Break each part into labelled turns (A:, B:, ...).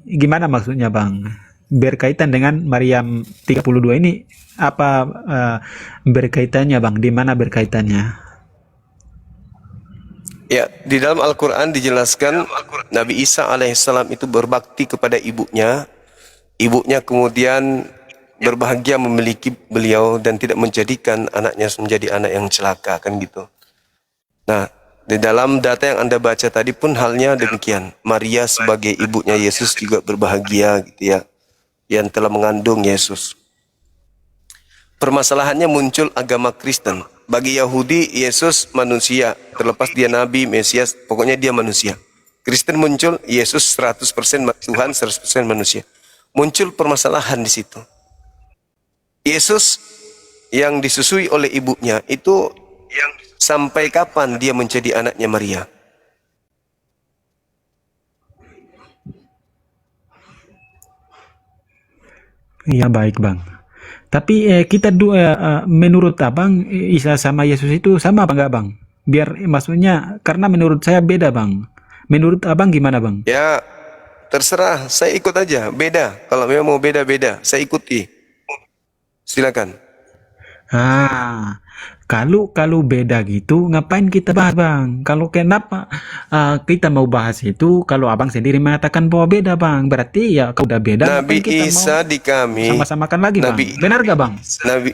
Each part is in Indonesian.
A: gimana maksudnya Bang? Berkaitan dengan Maryam 32 ini apa berkaitannya Bang? Di mana berkaitannya?
B: Ya, di dalam Al-Quran dijelaskan Nabi Isa alaihissalam itu berbakti kepada ibunya. Ibunya kemudian berbahagia memiliki beliau dan tidak menjadikan anaknya menjadi anak yang celaka, kan gitu. Nah, di dalam data yang Anda baca tadi pun halnya demikian. Maria sebagai ibunya Yesus juga berbahagia gitu ya, yang telah mengandung Yesus. Permasalahannya muncul agama Kristen. Bagi Yahudi, Yesus manusia. Terlepas dia Nabi, Mesias, pokoknya dia manusia. Kristen muncul, Yesus 100% Tuhan, 100% manusia. Muncul permasalahan di situ. Yesus yang disusui oleh ibunya itu sampai kapan dia menjadi anaknya Maria?
A: Iya baik Bang. Tapi kita menurut Abang Isa sama Yesus itu sama apa enggak Bang? Biar maksudnya karena menurut saya beda Bang. Menurut Abang gimana Bang?
B: Ya, terserah, saya ikut aja. Beda, kalau memang mau beda-beda, saya ikuti. Silakan.
A: Ah, kalau kalau beda gitu, ngapain kita bahas bang? Kalau kenapa kita mau bahas itu? Kalau abang sendiri mengatakan bahwa beda bang, berarti ya kalau udah beda,
B: Nabi
A: ngapain kita mau
B: Isa di kami,
A: sama-samakan lagi bang?
B: Nabi
A: Benar gak bang?
B: Nabi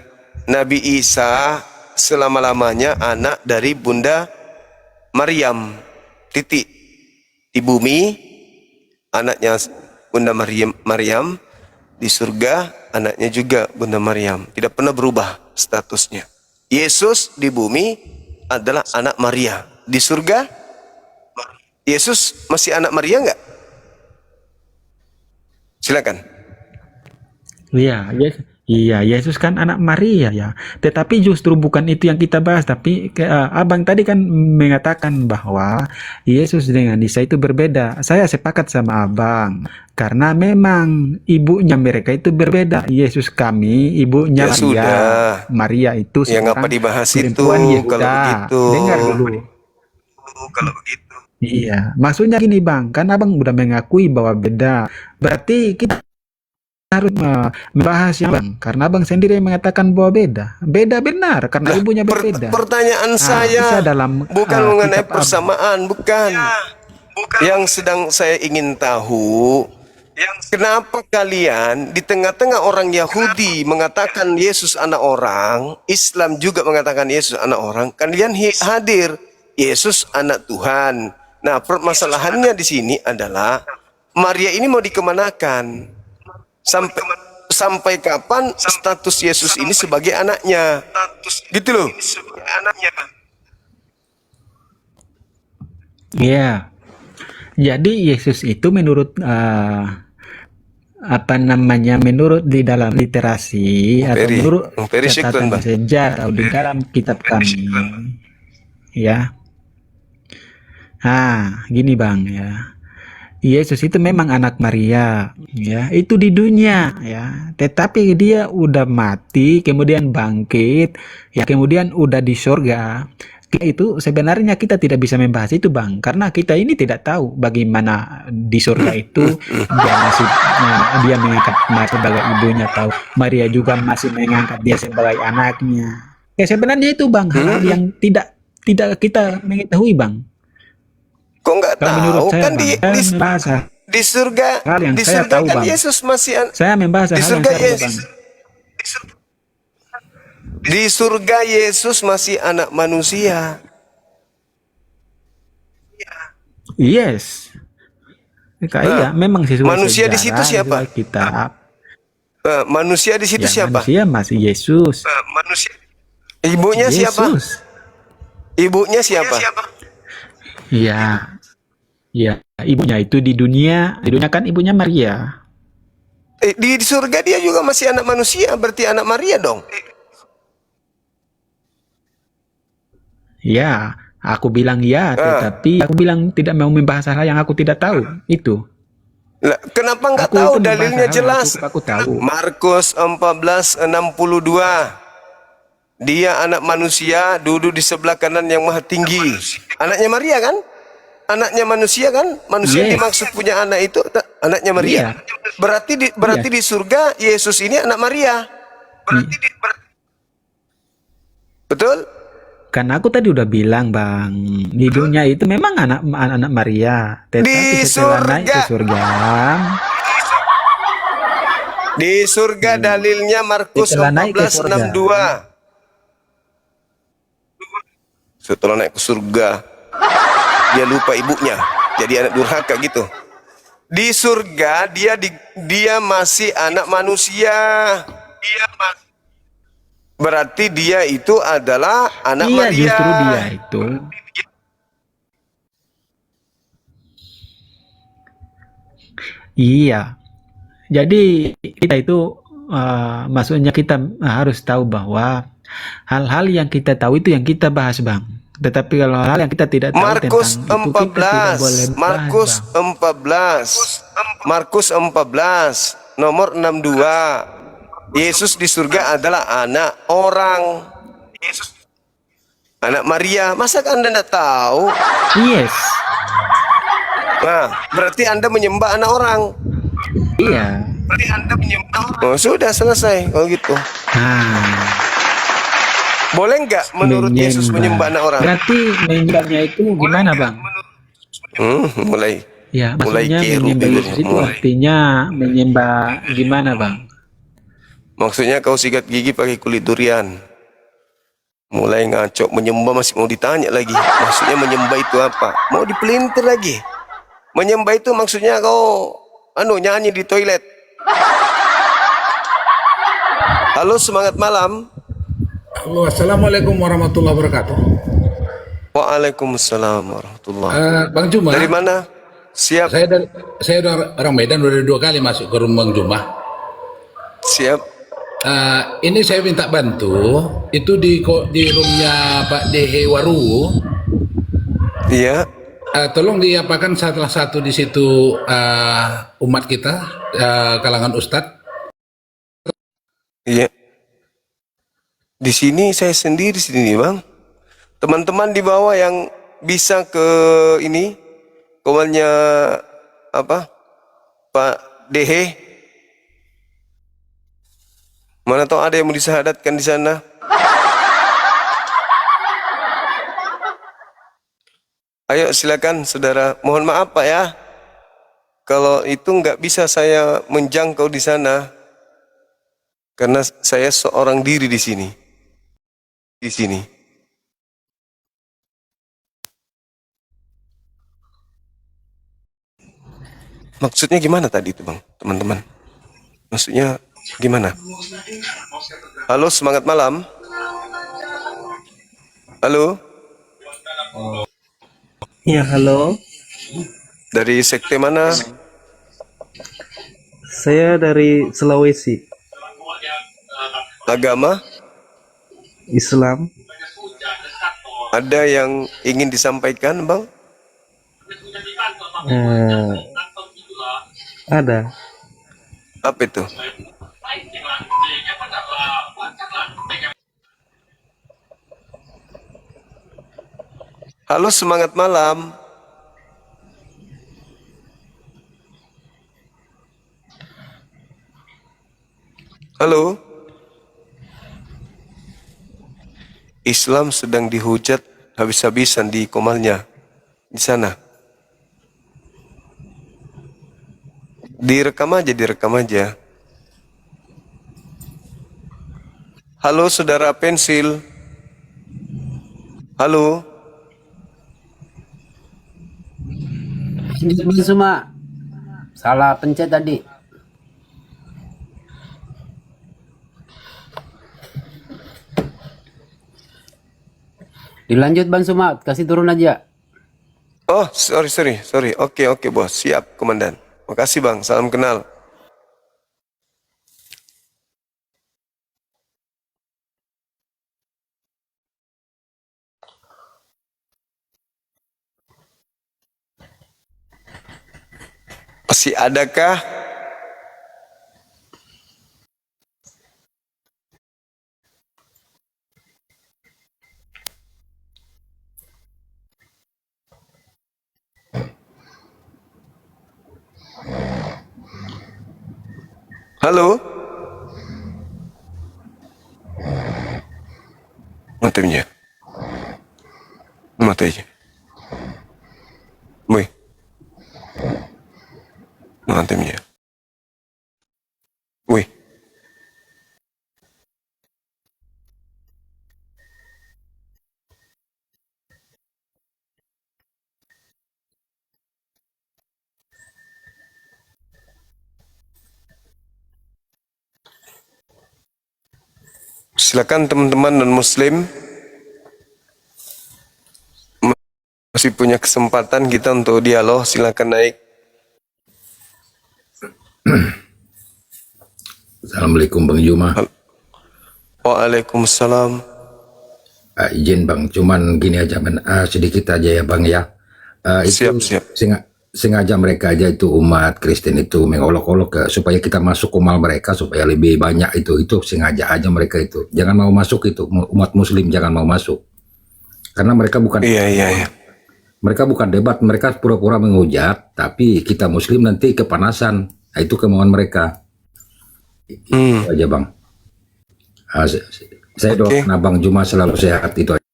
B: Nabi Isa selama-lamanya anak dari Bunda Maryam. Titik. Di bumi anaknya Bunda Maryam, di surga anaknya juga Bunda Maryam. Tidak pernah berubah statusnya. Yesus di bumi adalah anak Maria. Di surga Yesus masih anak Maria enggak? Silakan.
A: Iya, iya, Yesus kan anak Maria ya. Tetapi justru bukan itu yang kita bahas. Tapi abang tadi kan mengatakan bahwa Yesus dengan Isa itu berbeda. Saya sepakat sama abang. Karena memang ibunya mereka itu berbeda. Yesus kami, ibunya
B: Ya
A: Maria.
B: sudah.
A: Maria itu
B: Ya ngapa
A: seorang
B: dibahas itu
A: perempuan
B: kalau
A: Yehuda.
B: begitu?
A: Dengar dulu.
B: Kalau begitu.
A: Iya, maksudnya gini bang, kan abang udah mengakui bahwa beda. Berarti kita harus membahas yang bang, karena abang sendiri yang mengatakan bahwa beda. Beda benar, karena
B: Lah,
A: ibunya berbeda.
B: pertanyaan
A: Bisa
B: saya
A: dalam
B: bukan mengenai
A: kitab abang.
B: persamaan, bukan. Yang sedang saya ingin tahu, kenapa kalian di tengah-tengah orang Yahudi mengatakan Yesus anak orang, Islam juga mengatakan Yesus anak orang, kalian hadir Yesus anak Tuhan. Nah, permasalahannya di sini adalah Maria ini mau dikemanakan? Sampai kapan status Yesus ini sebagai anaknya? Gitu loh.
A: Iya. Jadi Yesus itu menurut apa namanya, menurut di dalam literasi atau menurut catatan sejarah atau di dalam kitab kami, ya. Gini bang ya. Yesus itu memang anak Maria, ya, itu di dunia, ya. Tetapi dia udah mati, kemudian bangkit, ya, kemudian udah di surga. Itu sebenarnya kita tidak bisa membahas itu, bang, karena kita ini tidak tahu bagaimana di surga itu dia masih, dia mengangkat Maria sebagai ibunya, tahu Maria juga masih mengangkat dia sebagai anaknya. Ya sebenarnya itu, bang, hal yang tidak kita mengetahui, bang.
B: Kok nggak tahu kan di surga
A: di surga tahu,
B: kan
A: bang.
B: Yesus masih
A: saya membahas
B: di surga
A: Yesus,
B: di surga Yesus masih anak manusia.
A: Yes. Iya, memang sesuai
B: manusia
A: sejarah,
B: di situ siapa?
A: Kitab.
B: Manusia di situ siapa?
A: Manusia masih Yesus.
B: Ibunya
A: Yesus.
B: siapa? Ibunya siapa?
A: Iya. Ya, ibunya itu di dunia kan ibunya Maria.
B: Di surga dia juga masih anak manusia, berarti anak Maria dong.
A: Ya, aku bilang ya, tetapi aku bilang tidak mau membahas hal yang aku tidak tahu. Itu.
B: Kenapa nggak tahu? Dalilnya jelas.
A: Aku tahu.
B: Markus 14:62. Dia anak manusia, duduk di sebelah kanan yang maha tinggi. Anaknya Maria kan? Anaknya manusia kan? Manusia yang dimaksud punya anak itu Anaknya Maria.
A: Iya,
B: Berarti
A: iya.
B: di surga Yesus ini anak Maria.
A: I-
B: Betul?
A: Karena aku tadi udah bilang, Bang, di dunia itu memang anak Maria, tetapi
B: Di
A: setelah naik ke
B: surga.
A: surga,
B: Di surga dalilnya Markus
A: setelah naik ke surga,
B: 14:62. Setelah naik ke surga, dia lupa ibunya. Jadi anak durhaka gitu. Di surga dia masih anak manusia. Berarti dia itu adalah anak
A: iya
B: Maria.
A: justru dia itu, iya. Jadi kita itu, maksudnya kita harus tahu bahwa hal-hal yang kita tahu itu yang kita bahas, Bang. Tetapi kalau hal yang kita tidak tahu tentang
B: Markus
A: itu kita tidak
B: 14,
A: boleh bahas,
B: Markus
A: Bang.
B: 14, Markus 14, nomor 62. Yesus di surga adalah anak orang, anak Maria. Masa Anda tidak tahu?
A: Yes,
B: Nah, berarti Anda menyembah anak orang.
A: iya.
B: Oh, sudah selesai kalau gitu.
A: Nah,
B: Boleh nggak menurut Yesus menyembah anak
A: menyembah.
B: orang?
A: Berarti menyembahnya itu gimana, Bang?
B: Mulai
A: Ya,
B: mulai
A: maksudnya
B: keru
A: menyembah
B: bibirnya.
A: Yesus itu artinya menyembah gimana, Bang?
B: Maksudnya kau sikat gigi pakai kulit durian. Mulai ngaco, menyembah masih mau ditanya lagi. Maksudnya menyembah itu apa? Mau dipelintir lagi. Menyembah itu maksudnya kau nyanyi di toilet. Halo, semangat malam.
C: Halo, assalamualaikum warahmatullahi wabarakatuh.
B: Waalaikumsalam warahmatullahi.
C: Bang Juma,
B: Dari mana? Siap,
C: saya dari orang Medan, udah 2 kali masuk ke rumah Bang Juma.
B: siap.
C: Ini saya minta bantu, itu di roomnya Pak Dehe Waru,
B: Iya,
C: tolong diapakan salah satu di situ umat kita, kalangan Ustadz.
B: iya. Di sini saya sendiri sini, Bang. Teman-teman di bawah yang bisa ke ini, komannya apa? Pak Dehe. Mana tahu ada yang mau disahadatkan di sana. Ayo silakan saudara. Mohon maaf Pak ya. Kalau itu nggak bisa saya menjangkau di sana. Karena saya seorang diri di sini. Di sini. Maksudnya gimana tadi itu Bang, teman-teman? Maksudnya gimana? Halo, semangat malam. Halo,
D: Ya, halo.
B: dari sekte mana?
D: Saya dari Sulawesi,
B: Agama?
D: Islam.
B: Ada yang ingin disampaikan Bang?
D: Eh, ada.
B: Apa itu? Halo, semangat malam. Halo. Islam sedang dihujat habis-habisan di Komalnya. Di sana. Direkam aja, direkam aja. Halo, saudara pensil. Halo.
E: Bang Suma, salah pencet tadi. Dilanjut Bang Suma, kasih turun aja.
B: Oh, sorry. Oke, bos. Siap, komandan. Makasih bang, salam kenal. Masih adakah? Halo? Mati punya. Mati aja. Woi. Mati punya. Woi. Silakan teman-teman non-muslim, masih punya kesempatan kita untuk dialog, silakan naik.
F: Assalamualaikum Bang Juma.
B: Waalaikumsalam.
F: Izin Bang, cuman gini aja Bang, sedikit aja ya Bang ya. Itu
B: Siap.
F: sengaja mereka aja itu umat Kristen itu mengolok-olok supaya kita masuk umal mereka supaya lebih banyak itu sengaja aja mereka itu. Jangan mau masuk itu umat Muslim jangan mau masuk. Karena mereka bukan
B: Iya.
F: mereka bukan debat, mereka pura-pura menghujat, tapi kita Muslim nanti kepanasan. Nah, itu kemauan mereka. Itu aja Bang. Saya doakan Abang Juma selalu sehat itu aja.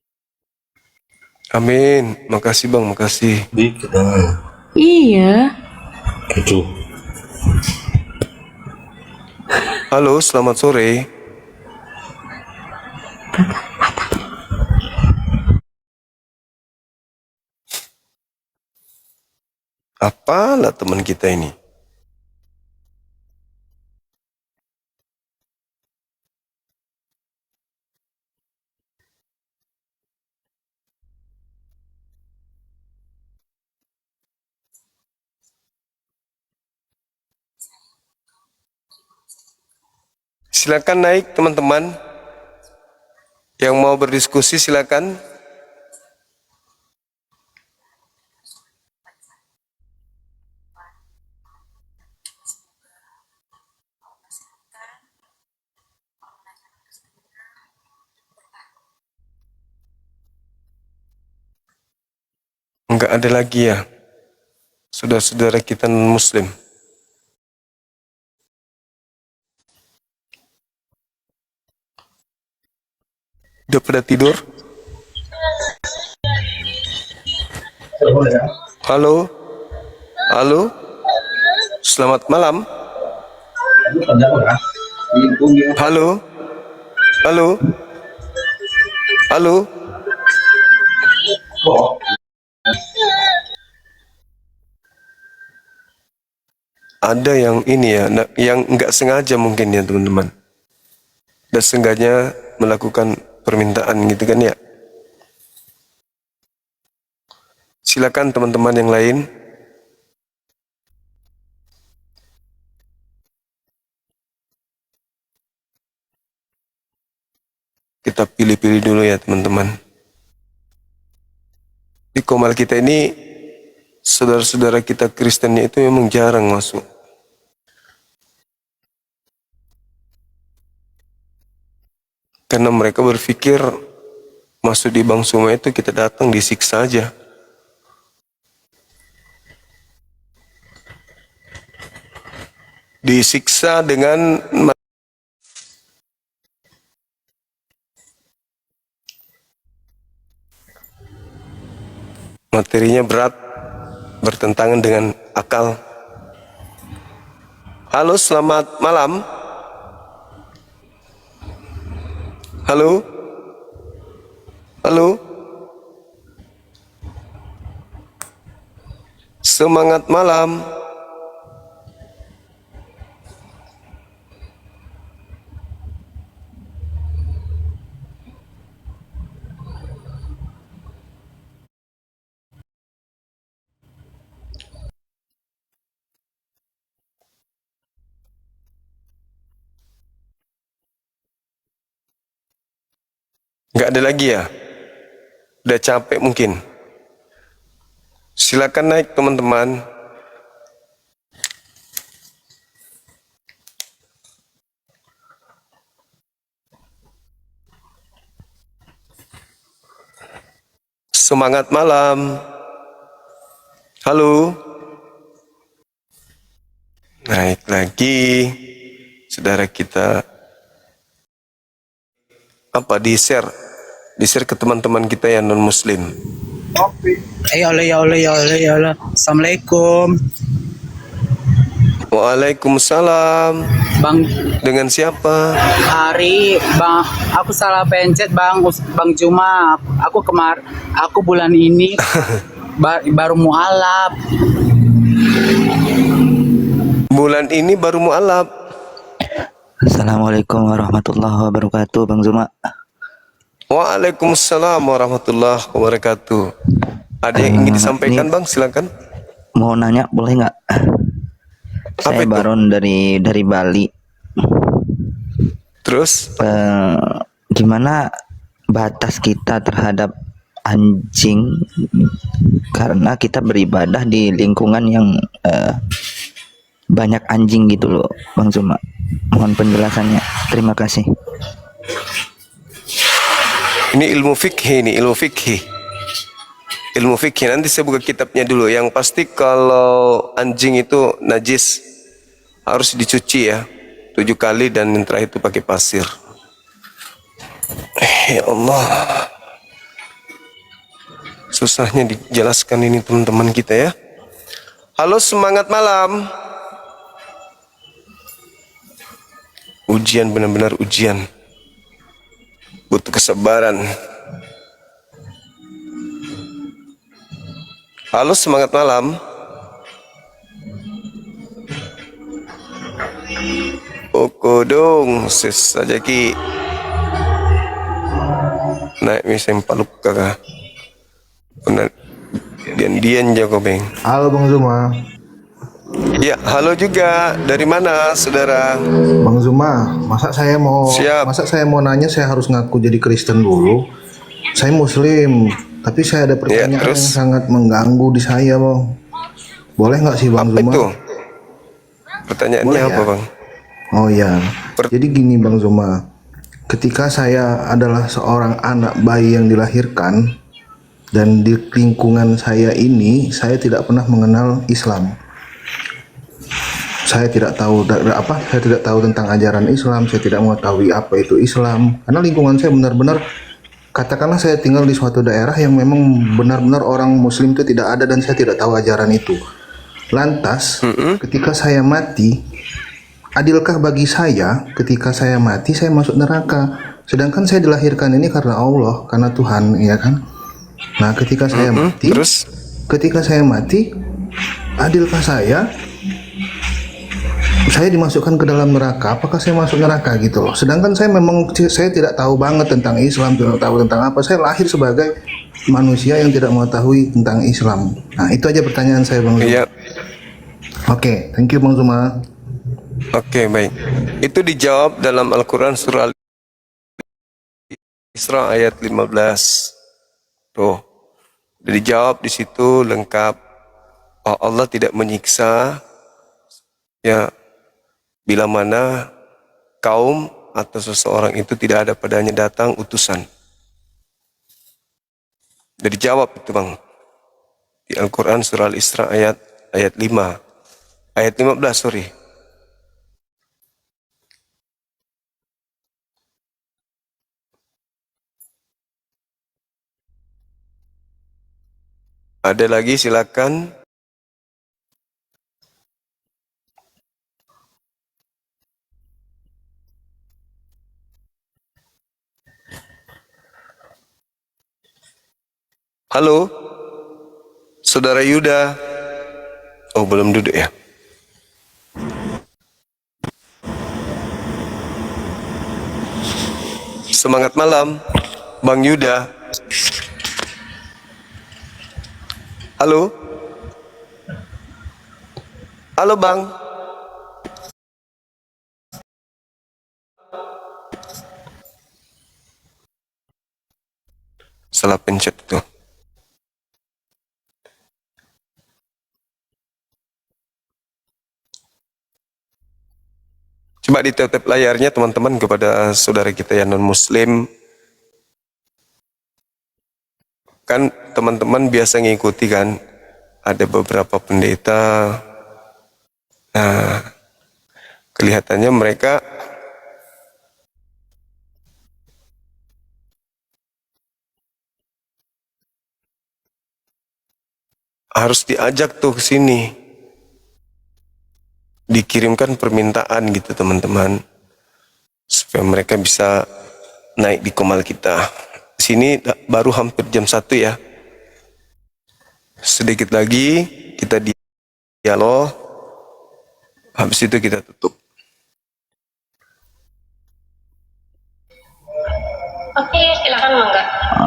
B: Amin. Makasih Bang, makasih.
G: Iya.
B: Halo, selamat sore. Apalah teman kita ini? Silakan naik teman-teman. Yang mau berdiskusi silakan. Enggak ada lagi ya, saudara-saudara kita non-muslim. Udah pada tidur? Halo? Halo? Selamat malam. Halo? Halo? Halo? Ada yang ini ya, yang nggak sengaja mungkin ya teman-teman. Dan sengaja melakukan permintaan gitu kan ya. Silakan teman-teman yang lain. Kita pilih-pilih dulu ya teman-teman. Di Komal kita ini, saudara-saudara kita Kristennya itu memang jarang masuk. Karena mereka berpikir masuk di Bang Suma itu kita datang disiksa aja. Disiksa dengan materinya berat, bertentangan dengan akal. Halo, selamat malam. Halo? Halo? Semangat malam. Nggak ada lagi ya? Udah capek mungkin. Silakan naik teman-teman. Semangat malam. Halo. Naik lagi. saudara kita di share ke teman-teman kita yang non muslim.
H: Ya Allah, ya Allah, ya Allah, ya Allah. Assalamualaikum.
B: Waalaikumsalam.
H: Bang
B: Dengan siapa?
H: Ari, Bang, aku salah pencet Bang, Bang Juma. Aku bulan ini baru mualaf.
B: Bulan ini baru mualaf.
I: Assalamualaikum warahmatullahi wabarakatuh, Bang Zuma.
B: Waalaikumsalam warahmatullahi wabarakatuh. Ada yang ingin disampaikan, Bang? Silakan.
I: Mau nanya boleh nggak? Saya
B: itu?
I: Baron dari Bali.
B: Terus?
I: Gimana batas kita terhadap anjing karena kita beribadah di lingkungan yang banyak anjing gitu loh, Bang Zuma. Mohon penjelasannya. Terima kasih.
B: Ini ilmu fikih, ilmu fikih. Nanti saya buka kitabnya dulu. Yang pasti kalau anjing itu najis harus dicuci ya 7 kali, dan yang terakhir itu pakai pasir. Ya Allah, susahnya dijelaskan ini teman-teman kita ya. Halo, semangat malam. Ujian, benar-benar ujian. Butuh kesabaran. Halo, semangat malam. Okodong, ses saja ki. Naik misem paluk kakak. Benar. Dian jago beng.
J: Halo Bang Zuma.
B: Ya, halo juga. Dari mana, saudara?
J: Bang Zuma, masa saya mau nanya, saya harus ngaku jadi Kristen dulu. Saya Muslim, tapi saya ada pertanyaan yang sangat mengganggu di saya, Bang. Boleh nggak sih, Bang Zuma?
B: Itu? Pertanyaannya apa, Bang?
J: Oh ya, jadi gini Bang Zuma. Ketika saya adalah seorang anak bayi yang dilahirkan, dan di lingkungan saya ini, saya tidak pernah mengenal Islam. Saya tidak tahu saya tidak tahu tentang ajaran Islam, saya tidak mengetahui apa itu Islam. Karena lingkungan saya benar-benar, katakanlah saya tinggal di suatu daerah yang memang benar-benar orang Muslim itu tidak ada, dan saya tidak tahu ajaran itu. Lantas, ketika saya mati, adilkah bagi saya ketika saya mati saya masuk neraka? Sedangkan saya dilahirkan ini karena Allah, karena Tuhan, ya kan? Nah, ketika saya mati, adilkah saya dimasukkan ke dalam neraka? Apakah saya masuk neraka gitu loh? Sedangkan saya tidak tahu banget tentang Islam, tidak tahu tentang apa. Saya lahir sebagai manusia yang tidak mengetahui tentang Islam. Nah, itu aja pertanyaan saya, Bang Zuma.
B: Iya.
J: Oke, thank you Bang Zuma.
B: Oke, baik. Itu dijawab dalam Al-Quran surah Isra ayat 15. Tuh, dijawab di situ lengkap. Oh, Allah tidak menyiksa ya bila mana kaum atau seseorang itu tidak ada padanya datang utusan. Jadi jawab itu, Bang. Di Al-Quran surah Al-Isra ayat 5. Ayat 15, sorry. Ada lagi, silakan. Halo, Saudara Yuda. Oh, belum duduk ya? Semangat malam, Bang Yuda. Halo? Halo, Bang. Salah pencet tuh. Coba ditetep layarnya teman-teman kepada saudara kita yang non-muslim. Kan teman-teman biasa ngikuti kan, ada beberapa pendeta. Nah, Kelihatannya mereka harus diajak tuh ke sini. Dikirimkan permintaan gitu teman-teman. Supaya mereka bisa naik di komal kita. Sini baru hampir jam 1 ya. Sedikit lagi kita dialog. Habis itu kita tutup.
G: Oke, silakan Mangga.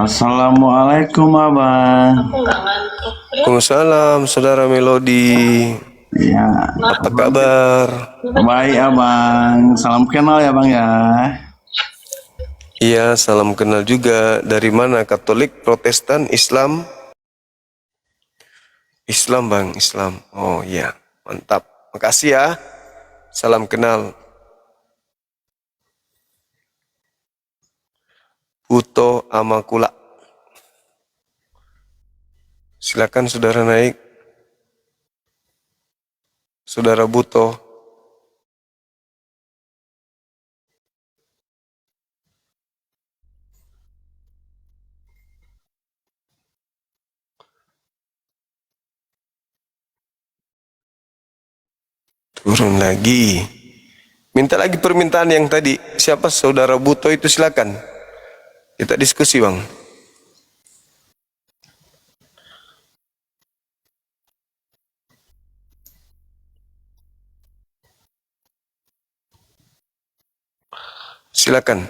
D: Assalamualaikum abang.
G: Aku nggak ngantuk.
B: Waalaikumsalam saudara Melodi.
D: Ya,
B: Apa kabar?
D: baik abang. Salam kenal ya bang ya.
B: Iya, salam kenal juga. Dari mana? Katolik, Protestan, Islam? Islam bang, Islam. Oh iya, mantap. Makasih ya. Salam kenal. Puto Amakula. Silakan saudara naik. Saudara Buto. Turun lagi. Minta lagi permintaan yang tadi. Siapa saudara Buto itu, silakan. Kita diskusi bang. Silakan.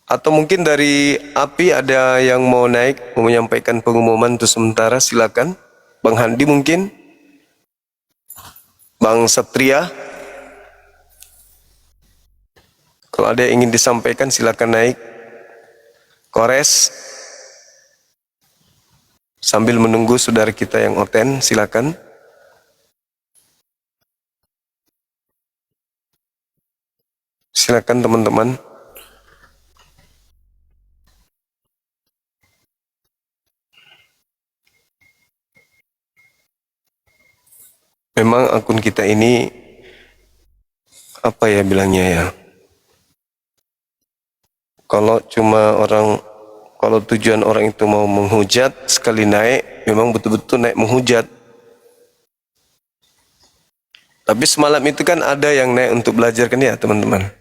B: Atau mungkin dari API ada yang mau naik, mau menyampaikan pengumuman untuk sementara, silakan. Bang Handi mungkin. Bang Satria. Kalau ada yang ingin disampaikan silakan naik. Kores. Sambil menunggu saudara kita yang oten, silakan. Silakan teman-teman. Memang akun kita ini apa ya bilangnya ya? Kalau tujuan orang itu mau menghujat, sekali naik, memang betul-betul naik menghujat. Tapi semalam itu kan ada yang naik untuk belajar kan ya teman-teman?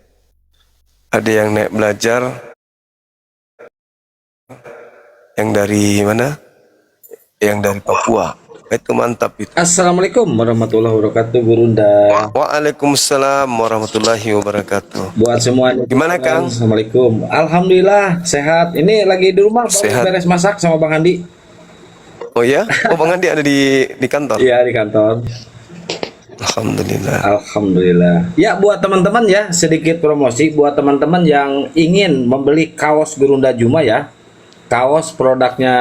B: Ada yang naik belajar, yang dari mana? Yang dari Papua. Itu mantap itu.
K: Assalamualaikum warahmatullahi wabarakatuh, Burunda.
B: Waalaikumsalam warahmatullahi wabarakatuh.
K: Buat semuanya.
B: Gimana Kang?
K: Assalamualaikum. Alhamdulillah sehat. Ini lagi di rumah,
B: Sehat.
K: beres masak sama Bang Andi.
B: Oh ya? Oh Bang Andi ada di kantor?
K: Iya di kantor.
B: Alhamdulillah.
K: Alhamdulillah. Ya buat teman-teman ya, sedikit promosi buat teman-teman yang ingin membeli kaos Gurunda Juma ya. Kaos produknya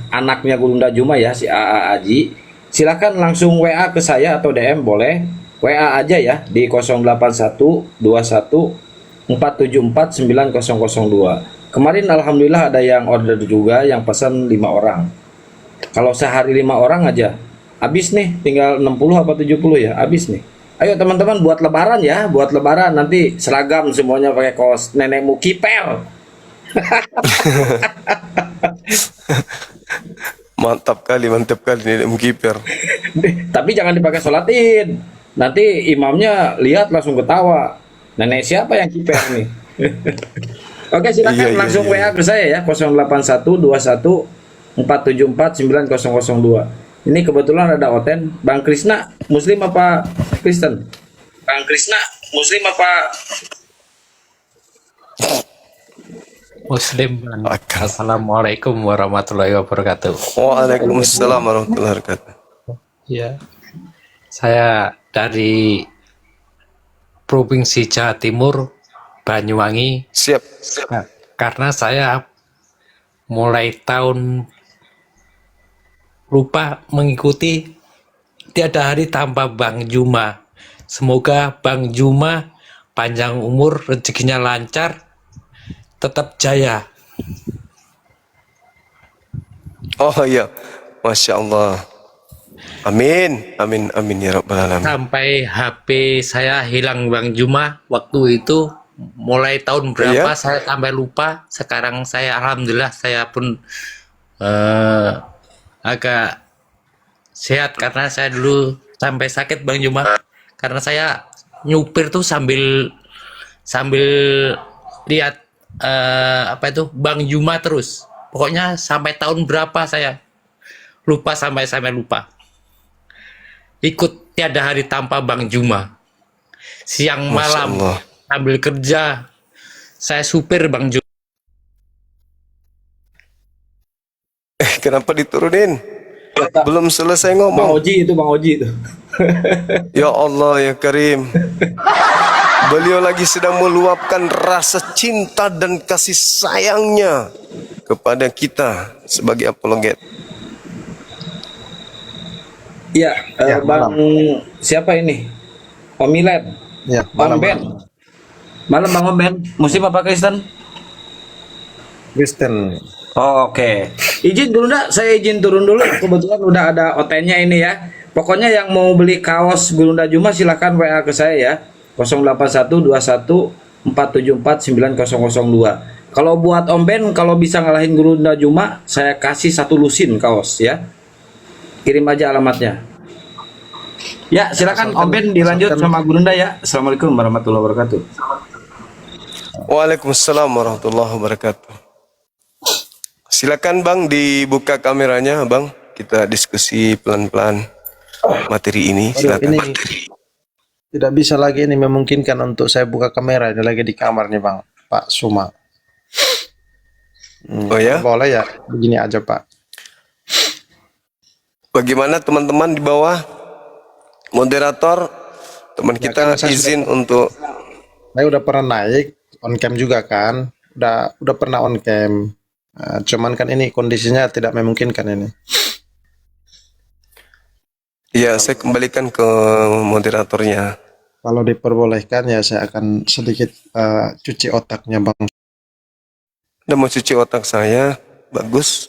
K: anaknya Gurunda Juma ya, si AA Aji. Silakan langsung WA ke saya atau DM boleh. WA aja ya di 081 21 474 9002. Kemarin alhamdulillah ada yang order juga, yang pesan 5 orang. Kalau sehari 5 orang aja habis nih, tinggal 60 apa 70 ya, habis nih. Ayo teman-teman buat lebaran ya, buat lebaran nanti seragam semuanya pakai kaos nenekmu kiper.
B: mantap kali nenek kiper.
K: Tapi jangan dipakai sholat Id. Nanti imamnya lihat langsung ketawa. Nenek siapa yang kiper nih? Oke, silakan
B: Iya,
K: langsung
B: iya.
K: WA ke saya ya 081 21 474 9002. Ini kebetulan ada Oten. Bang Krisna Muslim apa Kristen? Bang Krisna Muslim apa
L: Muslim.
B: Akal.
L: Assalamualaikum warahmatullahi wabarakatuh.
B: Waalaikumsalam warahmatullahi wabarakatuh.
L: Ya, saya dari Provinsi Jawa Timur, Banyuwangi.
B: Siap.
L: Karena saya mulai tahun lupa mengikuti tiada hari tanpa Bang Juma. Semoga Bang Juma panjang umur, rezekinya lancar, tetap jaya.
B: Oh iya, Masya Allah. Amin, amin, amin ya rabbal alamin.
L: Sampai HP saya hilang Bang Juma waktu itu, mulai tahun berapa
B: Iya.
L: saya sampai lupa. Sekarang saya alhamdulillah saya pun eh, agak sehat karena saya dulu sampai sakit Bang Juma. Karena saya nyupir tuh sambil sambil lihat apa itu Bang Juma terus. Pokoknya sampai tahun berapa saya lupa, sampai lupa. Ikut tiada hari tanpa Bang Juma. Siang
B: Masya
L: malam
B: Allah.
L: sambil kerja saya supir Bang Juma.
B: Kenapa diturunin? Belum selesai
K: Bang
B: ngomong.
K: Oji itu, Bang Oji itu.
B: Ya Allah ya Karim. Beliau lagi sedang meluapkan rasa cinta dan kasih sayangnya kepada kita sebagai apologet.
K: Iya,
J: Ya,
K: Bang siapa ini? Omilet.
J: Ya,
K: Om Ben. Malam Bang Om Ben. Muslim apa Kristen?
J: Kristen.
K: Oh, oke. Izin dulu nak, saya izin turun dulu. Kebetulan udah ada OT-nya ini ya. Pokoknya yang mau beli kaos Gurunda Juma silahkan WA ke saya ya. 081214749002. Kalau buat Om Ben, kalau bisa ngalahin Gurunda Juma, saya kasih 1 lusin kaos ya. Kirim aja alamatnya. Ya, silakan Om Ben dilanjut sama Gurunda ya. Assalamualaikum warahmatullahi wabarakatuh.
B: Waalaikumsalam warahmatullahi wabarakatuh. Silakan Bang dibuka kameranya Bang. Kita diskusi pelan-pelan materi ini. Silakan.
M: Ini tidak bisa lagi ini memungkinkan untuk saya buka kamera. Ini lagi di kamar nih Bang, Pak Suma.
B: Oh ya?
M: Boleh ya, begini aja Pak.
B: Bagaimana teman-teman di bawah? Moderator, teman
M: Ya,
B: kita
M: karena saya
B: izin untuk
M: Saya udah pernah naik on cam juga kan, udah pernah on cam. Cuman kan ini kondisinya tidak memungkinkan ini.
B: ya saya kembalikan ke moderatornya.
M: Kalau diperbolehkan ya saya akan sedikit cuci otaknya Bang.
B: Udah mau cuci otak saya, bagus.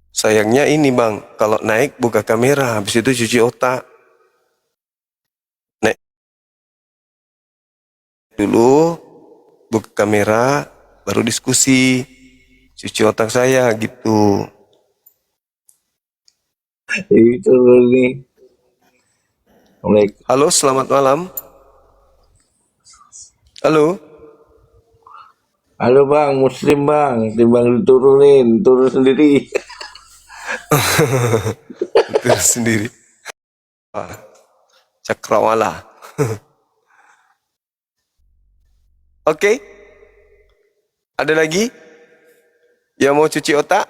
B: Sayangnya ini Bang, kalau naik buka kamera, habis itu cuci otak. Naik dulu, buka kamera, baru diskusi. Cuci otak saya gitu.
K: Itu nih.
B: Halo, selamat malam. Halo.
N: Halo Bang, Muslim Bang, timbang diturunin, turun sendiri.
B: Turun sendiri. Cakrawala. Oke. Ada lagi yang mau cuci otak?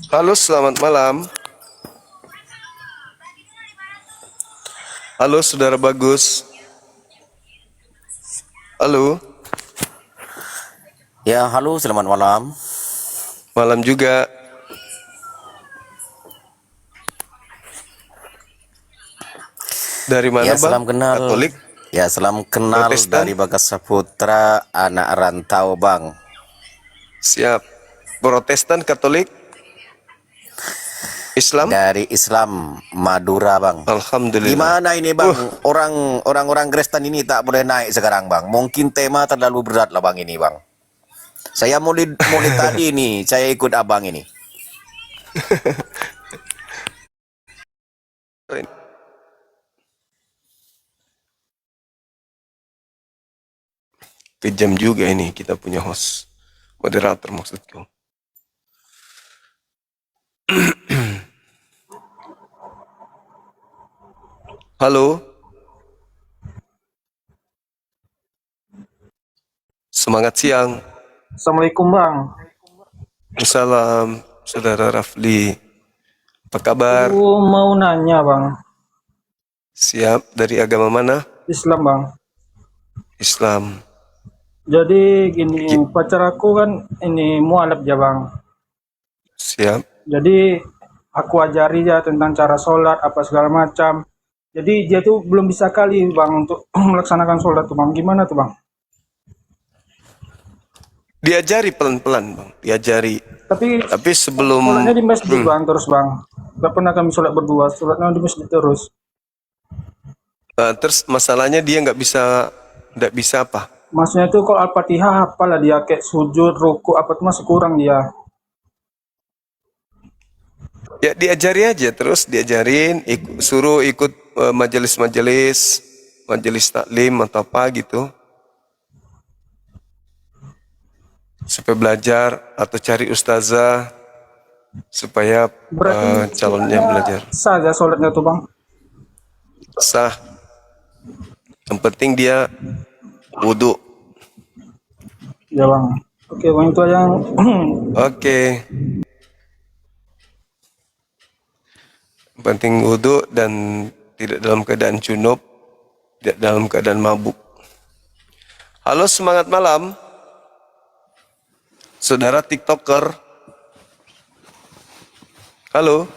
B: Halo, selamat malam. Halo, saudara Bagus. Halo.
O: Ya, halo, selamat malam.
B: Malam juga. Dari mana,
O: Ya,
B: Bang?
O: salam kenal.
B: Katolik?
O: Ya, salam kenal
B: Protestan?
O: dari Bagas Saputra, anak rantau, Bang.
B: Siap. Protestan, Katolik? Islam?
O: Dari Islam Madura, Bang.
B: Alhamdulillah.
O: Gimana ini, Bang? Orang-orang Kristen ini tak boleh naik sekarang, Bang. Mungkin tema terlalu berat lah, Bang, ini, Bang. Saya mulai tadi nih, saya ikut Abang ini.
B: Kejam juga ini kita punya host. Moderator maksudku. Halo. Semangat siang.
P: Assalamualaikum Bang.
B: Salam, Saudara Rafli. Apa kabar?
P: Aku mau nanya Bang.
B: Siap. Dari agama mana?
P: Islam bang.
B: Islam.
P: Jadi gini, pacar aku kan ini mualaf ya bang.
B: Siap.
P: Jadi aku ajari dia tentang cara sholat apa segala macam. Jadi dia tuh belum bisa kali bang untuk melaksanakan sholat tuh bang. Gimana tuh bang?
B: Diajari pelan-pelan, Bang. Diajari. Tapi sebelum
P: Sholatnya di masjid bang terus bang. Gak pernah kami sholat berdua, sholatnya di masjid terus.
B: terus masalahnya dia nggak bisa apa?
P: Maksudnya tuh kalau Al-Fatihah apalah dia kayak sujud, ruku apa tuh masih kurang dia.
B: Ya diajari aja, terus diajarin, suruh ikut majelis-majelis, majelis taklim atau apa gitu. Supaya belajar atau cari ustazah supaya calonnya belajar.
P: Sah aja sholatnya tuh bang.
B: Sah. Yang penting dia wudhu.
P: Ya bang. Oke bang, itu yang
B: Oke. Yang penting wudhu dan tidak dalam keadaan junub, tidak dalam keadaan mabuk. Halo, semangat malam. Saudara TikToker. Halo.